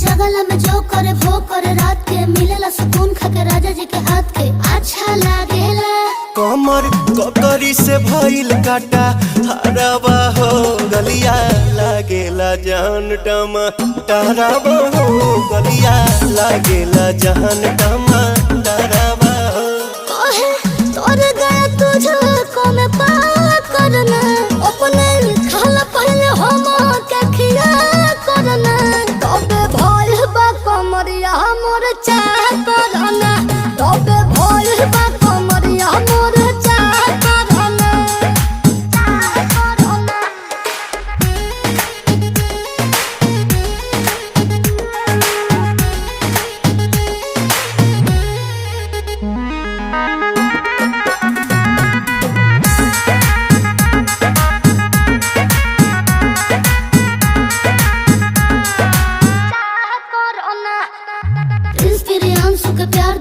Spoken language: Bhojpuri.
जगला में जो करे वो करे रात के मिलेला सुकून खाके राजा जी के हाथ के अच्छा लागेला। कमर ककरी से भइल काटा हराबा हो गलिया लागेला जान टमा डराबा हो गलिया लागेला जान टमा डराबा हो। कहे तोर गया तुझको मैं पार करना अपने खाला पहले हम के खिया करना तबे भइल बा कमरिया मोर चाह करना तबे भइल बा कमरिया मोर चाह करना चाह करना। इंस्पिरियांसु के प्यार